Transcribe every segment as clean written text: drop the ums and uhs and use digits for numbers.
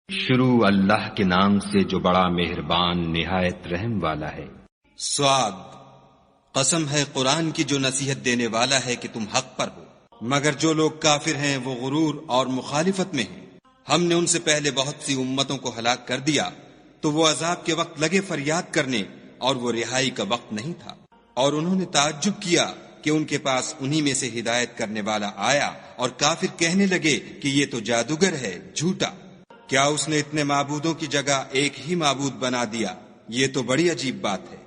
شروع اللہ کے نام سے جو بڑا مہربان نہایت رحم والا ہے۔ سعاد، قسم ہے قرآن کی جو نصیحت دینے والا ہے کہ تم حق پر ہو، مگر جو لوگ کافر ہیں وہ غرور اور مخالفت میں ہیں۔ ہم نے ان سے پہلے بہت سی امتوں کو ہلاک کر دیا تو وہ عذاب کے وقت لگے فریاد کرنے اور وہ رہائی کا وقت نہیں تھا، اور انہوں نے تعجب کیا کہ ان کے پاس انہی میں سے ہدایت کرنے والا آیا، اور کافر کہنے لگے کہ یہ تو جادوگر ہے، جھوٹا۔ کیا اس نے اتنے معبودوں کی جگہ ایک ہی معبود بنا دیا؟ یہ تو بڑی عجیب بات ہے۔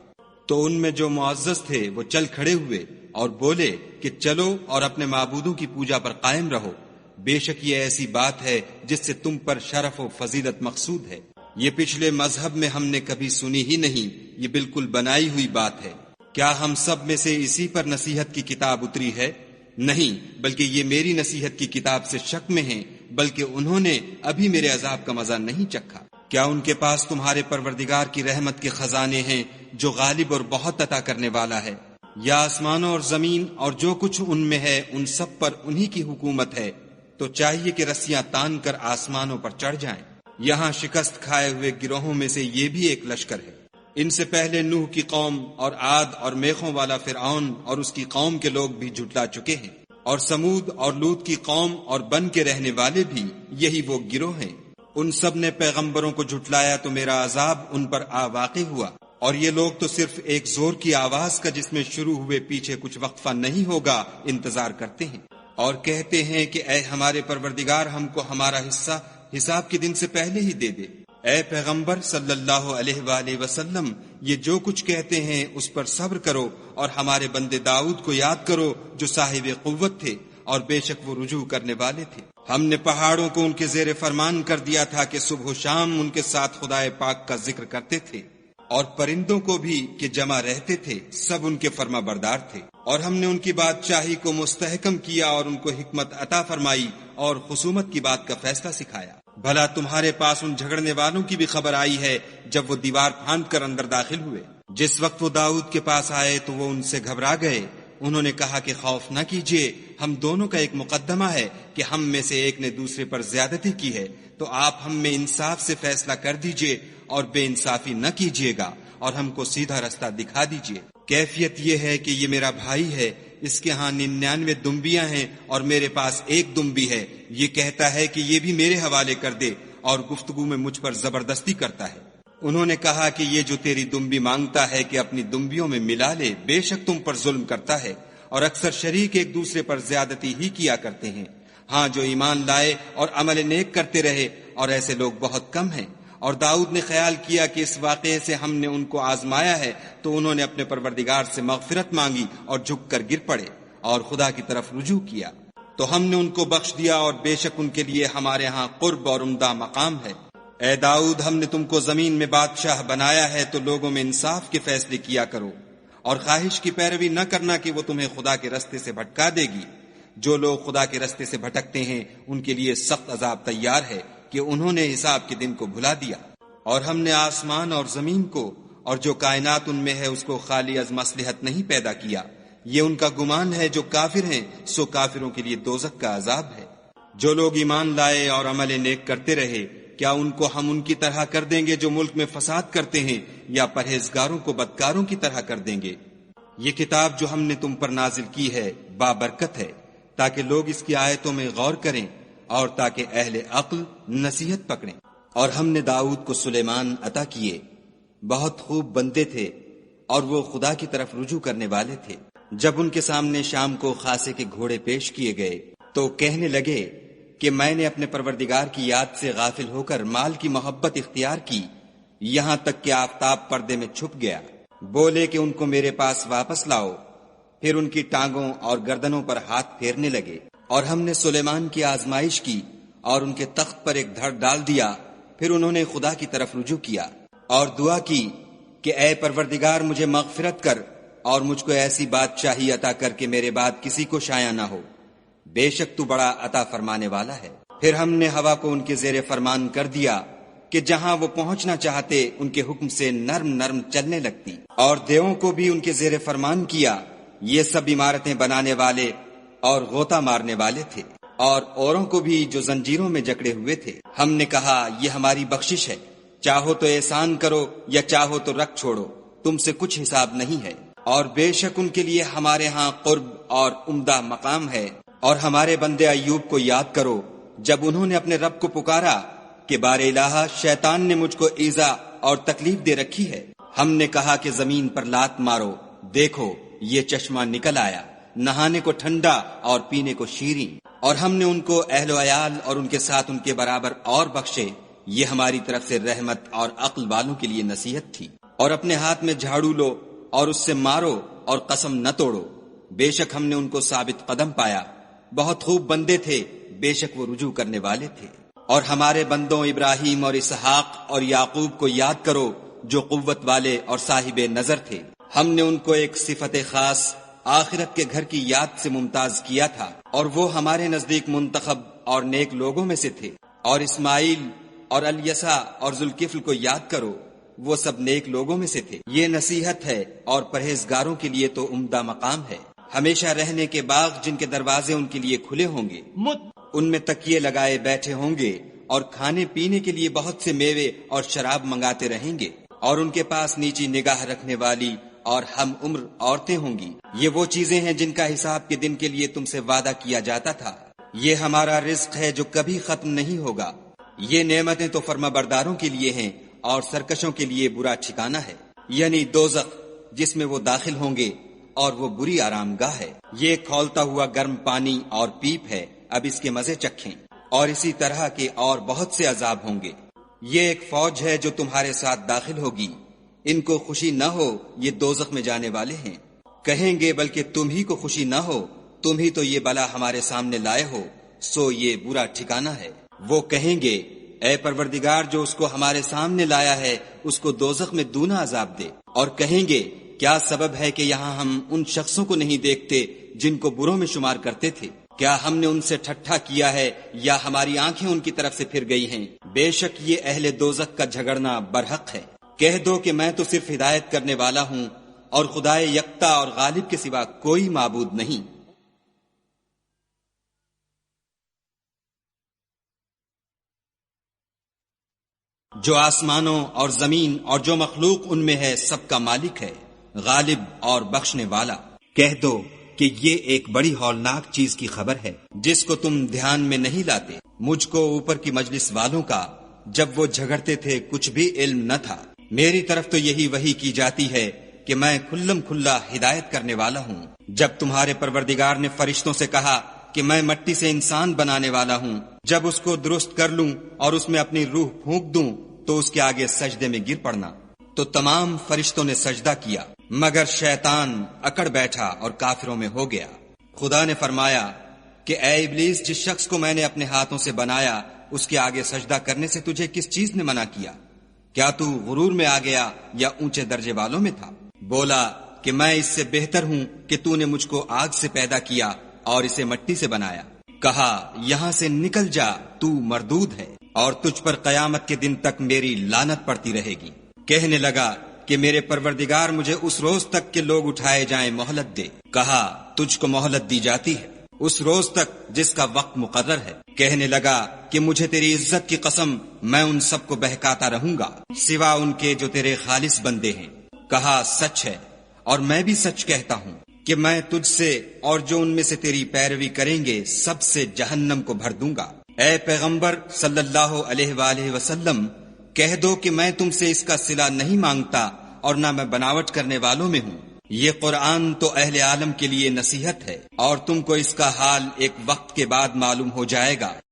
تو ان میں جو معزز تھے وہ چل کھڑے ہوئے اور بولے کہ چلو اور اپنے معبودوں کی پوجا پر قائم رہو، بے شک یہ ایسی بات ہے جس سے تم پر شرف و فضیلت مقصود ہے۔ یہ پچھلے مذہب میں ہم نے کبھی سنی ہی نہیں، یہ بالکل بنائی ہوئی بات ہے۔ کیا ہم سب میں سے اسی پر نصیحت کی کتاب اتری ہے؟ نہیں، بلکہ یہ میری نصیحت کی کتاب سے شک میں ہیں، بلکہ انہوں نے ابھی میرے عذاب کا مزہ نہیں چکھا۔ کیا ان کے پاس تمہارے پروردگار کی رحمت کے خزانے ہیں جو غالب اور بہت عطا کرنے والا ہے؟ یا آسمانوں اور زمین اور جو کچھ ان میں ہے ان سب پر انہی کی حکومت ہے، تو چاہیے کہ رسیاں تان کر آسمانوں پر چڑھ جائیں۔ یہاں شکست کھائے ہوئے گروہوں میں سے یہ بھی ایک لشکر ہے۔ ان سے پہلے نوح کی قوم اور عاد اور میخوں والا فرعون اور اس کی قوم کے لوگ بھی جھٹلا چکے ہیں، اور سمود اور لوط کی قوم اور بن کے رہنے والے بھی یہی وہ گروہ ہیں۔ ان سب نے پیغمبروں کو جھٹلایا تو میرا عذاب ان پر آ واقع ہوا، اور یہ لوگ تو صرف ایک زور کی آواز کا جس میں شروع ہوئے پیچھے کچھ وقفہ نہیں ہوگا انتظار کرتے ہیں، اور کہتے ہیں کہ اے ہمارے پروردگار ہم کو ہمارا حصہ حساب کے دن سے پہلے ہی دے دے۔ اے پیغمبر صلی اللہ علیہ وآلہ وسلم، یہ جو کچھ کہتے ہیں اس پر صبر کرو، اور ہمارے بندے داؤد کو یاد کرو جو صاحب قوت تھے اور بے شک وہ رجوع کرنے والے تھے۔ ہم نے پہاڑوں کو ان کے زیر فرمان کر دیا تھا کہ صبح و شام ان کے ساتھ خدائے پاک کا ذکر کرتے تھے، اور پرندوں کو بھی کہ جمع رہتے تھے، سب ان کے فرما بردار تھے۔ اور ہم نے ان کی بادشاہی کو مستحکم کیا اور ان کو حکمت عطا فرمائی اور خصومت کی بات کا فیصلہ سکھایا۔ بھلا تمہارے پاس ان جھگڑنے والوں کی بھی خبر آئی ہے جب وہ دیوار پھاند کر اندر داخل ہوئے؟ جس وقت وہ داؤد کے پاس آئے تو وہ ان سے گھبرا گئے۔ انہوں نے کہا کہ خوف نہ کیجیے، ہم دونوں کا ایک مقدمہ ہے کہ ہم میں سے ایک نے دوسرے پر زیادتی کی ہے، تو آپ ہم میں انصاف سے فیصلہ کر دیجیے اور بے انصافی نہ کیجیے گا، اور ہم کو سیدھا رستہ دکھا دیجیے۔ کیفیت یہ ہے کہ یہ میرا بھائی ہے، اس کے ہاں 99 دمبیاں ہیں اور میرے پاس ایک دمبی ہے۔ یہ کہتا ہے کہ یہ بھی میرے حوالے کر دے، اور گفتگو میں مجھ پر زبردستی کرتا ہے۔ انہوں نے کہا کہ یہ جو تیری دمبی مانگتا ہے کہ اپنی دمبیوں میں ملا لے، بے شک تم پر ظلم کرتا ہے، اور اکثر شریک ایک دوسرے پر زیادتی ہی کیا کرتے ہیں۔ ہاں، جو ایمان لائے اور عمل نیک کرتے رہے، اور ایسے لوگ بہت کم ہیں۔ اور داؤد نے خیال کیا کہ اس واقعے سے ہم نے ان کو آزمایا ہے، تو انہوں نے اپنے پروردگار سے مغفرت مانگی اور جھک کر گر پڑے اور خدا کی طرف رجوع کیا، تو ہم نے ان کو بخش دیا، اور بے شک ان کے لیے ہمارے ہاں قرب اور عمدہ مقام ہے۔ اے داؤد، ہم نے تم کو زمین میں بادشاہ بنایا ہے، تو لوگوں میں انصاف کے فیصلے کیا کرو، اور خواہش کی پیروی نہ کرنا کہ وہ تمہیں خدا کے رستے سے بھٹکا دے گی۔ جو لوگ خدا کے رستے سے بھٹکتے ہیں ان کے لیے سخت عذاب تیار ہے کہ انہوں نے حساب کے دن کو بھلا دیا۔ اور ہم نے آسمان اور زمین کو اور جو کائنات ان میں ہے اس کو خالی از مصلحت نہیں پیدا کیا۔ یہ ان کا گمان ہے جو کافر ہیں، سو کافروں کے لیے دوزخ کا عذاب ہے۔ جو لوگ ایمان لائے اور عمل نیک کرتے رہے، کیا ان کو ہم ان کی طرح کر دیں گے جو ملک میں فساد کرتے ہیں، یا پرہیزگاروں کو بدکاروں کی طرح کر دیں گے؟ یہ کتاب جو ہم نے تم پر نازل کی ہے بابرکت ہے، تاکہ لوگ اس کی آیتوں میں غور کریں اور تاکہ اہل عقل نصیحت پکڑیں۔ اور ہم نے داؤد کو سلیمان عطا کیے، بہت خوب بندے تھے، اور وہ خدا کی طرف رجوع کرنے والے تھے۔ جب ان کے سامنے شام کو خاصے کے گھوڑے پیش کیے گئے تو کہنے لگے کہ میں نے اپنے پروردگار کی یاد سے غافل ہو کر مال کی محبت اختیار کی، یہاں تک کہ آفتاب پردے میں چھپ گیا۔ بولے کہ ان کو میرے پاس واپس لاؤ، پھر ان کی ٹانگوں اور گردنوں پر ہاتھ پھیرنے لگے۔ اور ہم نے سلیمان کی آزمائش کی اور ان کے تخت پر ایک دھڑ ڈال دیا، پھر انہوں نے خدا کی طرف رجوع کیا اور دعا کی کہ اے پروردگار مجھے مغفرت کر اور مجھ کو ایسی بادشاہی عطا کر کہ میرے بعد کسی کو شایع نہ ہو، بے شک تو بڑا عطا فرمانے والا ہے۔ پھر ہم نے ہوا کو ان کے زیر فرمان کر دیا کہ جہاں وہ پہنچنا چاہتے ان کے حکم سے نرم نرم چلنے لگتی، اور دیووں کو بھی ان کے زیر فرمان کیا، یہ سب عمارتیں بنانے والے اور غوطہ مارنے والے تھے۔ اور اوروں کو بھی جو زنجیروں میں جکڑے ہوئے تھے۔ ہم نے کہا یہ ہماری بخشش ہے، چاہو تو احسان کرو یا چاہو تو رکھ چھوڑو، تم سے کچھ حساب نہیں ہے، اور بے شک ان کے لیے ہمارے ہاں قرب اور عمدہ مقام ہے۔ اور ہمارے بندے ایوب کو یاد کرو جب انہوں نے اپنے رب کو پکارا کہ بار الہ شیطان نے مجھ کو ایذا اور تکلیف دے رکھی ہے، ہم نے کہا کہ زمین پر لات مارو، دیکھو یہ چشمہ نکل آیا، نہانے کو ٹھنڈا اور پینے کو شیریں، اور ہم نے ان کو اہل و عیال اور ان کے ساتھ ان کے برابر اور بخشے، یہ ہماری طرف سے رحمت اور عقل والوں کے لیے نصیحت تھی۔ اور اپنے ہاتھ میں جھاڑو لو اور اس سے مارو اور قسم نہ توڑو، بے شک ہم نے ان کو ثابت قدم پایا، بہت خوب بندے تھے، بے شک وہ رجوع کرنے والے تھے۔ اور ہمارے بندوں ابراہیم اور اسحاق اور یعقوب کو یاد کرو جو قوت والے اور صاحب نظر تھے، ہم نے ان کو ایک صفت خاص آخرت کے گھر کی یاد سے ممتاز کیا تھا، اور وہ ہمارے نزدیک منتخب اور نیک لوگوں میں سے تھے۔ اور اسماعیل اور الیسع اور ذوالکفل کو یاد کرو، وہ سب نیک لوگوں میں سے تھے۔ یہ نصیحت ہے اور پرہیزگاروں کے لیے تو عمدہ مقام ہے۔ ہمیشہ رہنے کے باغ جن کے دروازے ان کے لیے کھلے ہوں گے، ان میں تکیے لگائے بیٹھے ہوں گے، اور کھانے پینے کے لیے بہت سے میوے اور شراب منگاتے رہیں گے، اور ان کے پاس نیچی نگاہ رکھنے والی اور ہم عمر عورتیں ہوں گی۔ یہ وہ چیزیں ہیں جن کا حساب کے دن کے لیے تم سے وعدہ کیا جاتا تھا، یہ ہمارا رزق ہے جو کبھی ختم نہیں ہوگا۔ یہ نعمتیں تو فرما برداروں کے لیے ہیں اور سرکشوں کے لیے برا ٹھکانہ ہے، یعنی دوزخ جس میں وہ داخل ہوں گے، اور وہ بری آرام گاہ ہے۔ یہ کھولتا ہوا گرم پانی اور پیپ ہے، اب اس کے مزے چکھیں، اور اسی طرح کے اور بہت سے عذاب ہوں گے۔ یہ ایک فوج ہے جو تمہارے ساتھ داخل ہوگی، ان کو خوشی نہ ہو یہ دوزخ میں جانے والے ہیں، کہیں گے بلکہ تم ہی کو خوشی نہ ہو، تم ہی تو یہ بلا ہمارے سامنے لائے ہو، سو یہ برا ٹھکانہ ہے۔ وہ کہیں گے اے پروردگار جو اس کو ہمارے سامنے لایا ہے اس کو دوزخ میں دونا عذاب دے، اور کہیں گے کیا سبب ہے کہ یہاں ہم ان شخصوں کو نہیں دیکھتے جن کو بروں میں شمار کرتے تھے؟ کیا ہم نے ان سے ٹھٹھا کیا ہے یا ہماری آنکھیں ان کی طرف سے پھر گئی ہیں؟ بے شک یہ اہل دوزخ کا جھگڑنا برحق ہے۔ کہہ دو کہ میں تو صرف ہدایت کرنے والا ہوں، اور خدائے یکتا اور غالب کے سوا کوئی معبود نہیں۔ جو آسمانوں اور زمین اور جو مخلوق ان میں ہے سب کا مالک ہے، غالب اور بخشنے والا۔ کہہ دو کہ یہ ایک بڑی ہولناک چیز کی خبر ہے جس کو تم دھیان میں نہیں لاتے۔ مجھ کو اوپر کی مجلس والوں کا جب وہ جھگڑتے تھے کچھ بھی علم نہ تھا، میری طرف تو یہی وحی کی جاتی ہے کہ میں کھلم کھلا ہدایت کرنے والا ہوں۔ جب تمہارے پروردگار نے فرشتوں سے کہا کہ میں مٹی سے انسان بنانے والا ہوں، جب اس کو درست کر لوں اور اس میں اپنی روح پھونک دوں تو اس کے آگے سجدے میں گر پڑنا، تو تمام فرشتوں نے سجدہ کیا مگر شیطان اکڑ بیٹھا اور کافروں میں ہو گیا۔ خدا نے فرمایا کہ اے ابلیس، جس شخص کو میں نے اپنے ہاتھوں سے بنایا اس کے آگے سجدہ کرنے سے تجھے کس چیز نے منع کیا؟ کیا تو غرور میں آ گیا یا اونچے درجے والوں میں تھا؟ بولا کہ میں اس سے بہتر ہوں کہ تو نے مجھ کو آگ سے پیدا کیا اور اسے مٹی سے بنایا۔ کہا یہاں سے نکل جا، تو مردود ہے، اور تجھ پر قیامت کے دن تک میری لعنت پڑتی رہے گی۔ کہنے لگا کہ میرے پروردگار مجھے اس روز تک کہ لوگ اٹھائے جائیں مہلت دے۔ کہا تجھ کو مہلت دی جاتی ہے اس روز تک جس کا وقت مقرر ہے۔ کہنے لگا کہ مجھے تیری عزت کی قسم میں ان سب کو بہکاتا رہوں گا سوا ان کے جو تیرے خالص بندے ہیں۔ کہا سچ ہے اور میں بھی سچ کہتا ہوں کہ میں تجھ سے اور جو ان میں سے تیری پیروی کریں گے سب سے جہنم کو بھر دوں گا۔ اے پیغمبر صلی اللہ علیہ وآلہ وسلم، کہہ دو کہ میں تم سے اس کا صلہ نہیں مانگتا اور نہ میں بناوٹ کرنے والوں میں ہوں۔ یہ قرآن تو اہل عالم کے لیے نصیحت ہے، اور تم کو اس کا حال ایک وقت کے بعد معلوم ہو جائے گا۔